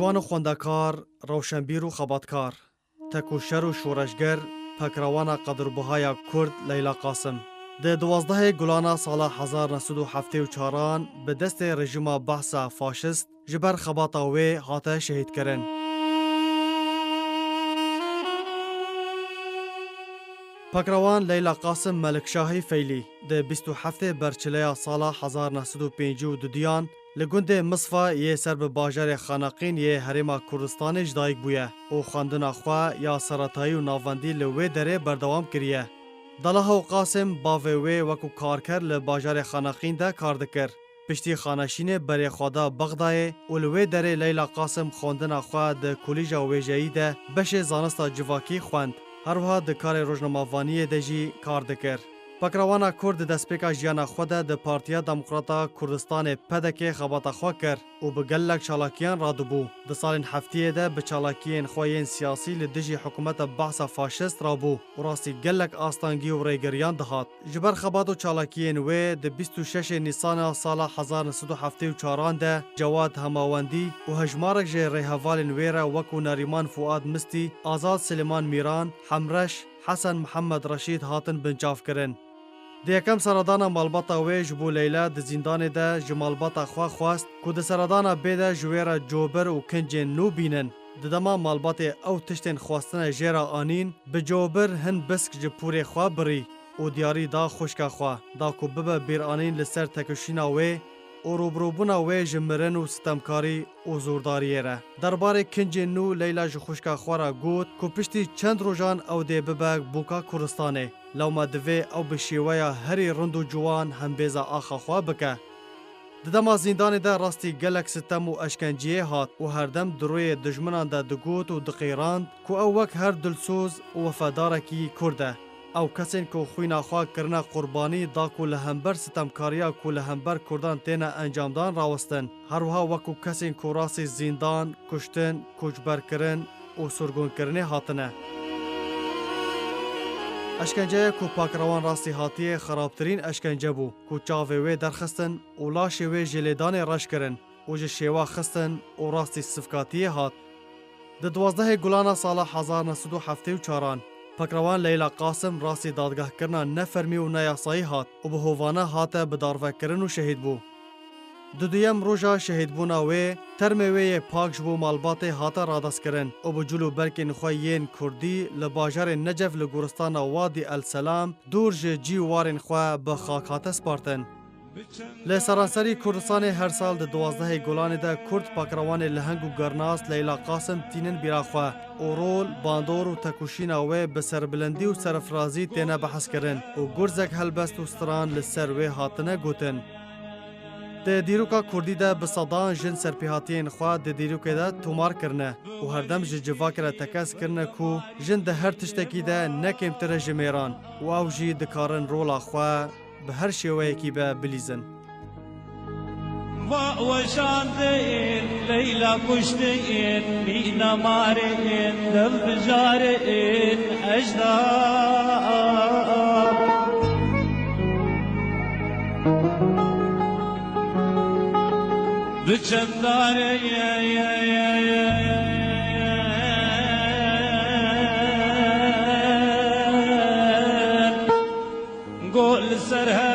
جوان و خوندکار، روشنبیر و خباتکار، تکوشر و شورشگر، پکروان قدربهای کرد لیلا قاسم. ده 12 گلانا سال 1974 به دست رژیم بحث فاشست جبر خباتا وی هاته شهید کرن. پکروان لیلا قاسم ملکشاهی فیلی ده 27 برچلیا سال 1952 لگند مصفا یه سر به باجار خانقین یه حریم کردستان جدایک بویه و خواندن خوا یا سرطایی و ناوندی لوی دره بردوام کریه. دلها و قاسم باوی وکو کارکر لباجار خانقین ده کار دکر. پشتی خانشین بری خدا بغدای و لوی دره لیلا قاسم خواندن خوا ده کلیجا ویجایی ده بش زانستا جواکی خواند. هروها ده کار روزنامه‌وانی دجی کار دکر. پکروانا کرد دسپیکا جیانا خود ده پارتیا دموکراتا کردستان پدک خباتا خوا کر و به گلک چالاکیان رادبو. ده سالین هفتیه ده به چالاکیان خواهین سیاسی لدجی حکومت بحث فاشست رابو و راستی گلک آستانگی و ریگریان دهات. جبر خبات و چالاکیان وی ده 26 نیسان سال 1974 ده جواد هماوندی و هجمارک جه ریحوالین ویره وکو ناریمان فؤاد مستی، آزاد سلیمان میران، حمرش، حسن محمد رشید هاتن بنجاف کرن. ده یکم سردانا مالباتا وی جبو لیلا ده زندان ده جمالباتا خوا خواست که ده سردانا بیده جویر جوبر و کنجین نو بینن. ده دما مالبات او تشتین خواستن جیرا آنین به جوبر هن بسک جپور خوا بری و دیاری دا خوشکا خوا دا که ببه بیر آنین لسر تکشینا وی و روبروبونا وی جمرن و ستمکاری و زورداریه ره. درباره کنجین نو لیلا جخوشکا خوارا گوت که پشتی چند روزان او ده ببه بوکا کردستانه. لو ما دوی او بشیویا هری رندو جوان هم بیزا آخا خواه بکه. ددما زندان ده راستی گلک ستم و اشکنجیه هات و هر دم دروی دجمنان ده دگوت و دقیراند که او وک هر دلسوز و وفادارکی کرده. او کسین که خوینا خواه کرنا قربانی دا که لهمبر ستمکاریا که لهمبر کردان تینا انجامدان راوستن. هروها وکو کسین که راسی زندان، کشتن، کجبر کرن و سرگون کرنه هاتنه. اشکنجه که پاکروان راستی هاتیه خرابترین اشکنجه بو که چاوه وی درخستن و لاشه وی جلیدان رش کرن و جشیوا خستن و راستی صفکاتیه هات. ده 12 گلانا سال 1974 پاکروان لیلا قاسم راستی دادگاه کرنا نفرمی و نیاسایی هات و به هوانه هاته بداروه کرن و شهید بو. دویم روژا شهید بونا وی ترمه وی پاکش بو مالبات هاتا رادست کرن و بجلو برکن خواهین کردی لباجار نجف لگورستان وادی السلام دور جی وارن خواه به خاک هاتا سپارتن. لسرانسری کردستان هر سال ده 12 گلان ده کرد پاکروان لهنگ و گرناس لیلا قاسم تینن بیرا خواه و رول، باندور و تکوشین وی به سربلندی و سرفرازی تینه بحث کرن و گرزک هلبست و ستران لسر وی هاتنه گوتن. ده دیروکا کردی ده بصدان جن سرپیهاتین خواه ده دیروکا ده تومار کرنه و هر دم جواک را تکس کرنه که جن ده هر تشتکی ده نکم تر جمیران و او جی دکارن رولا خواه به هر شوه کی به بلیزن. وشاندین لیلا کشتین مینا مارین دل بجارین اجدار بچنداره گل سر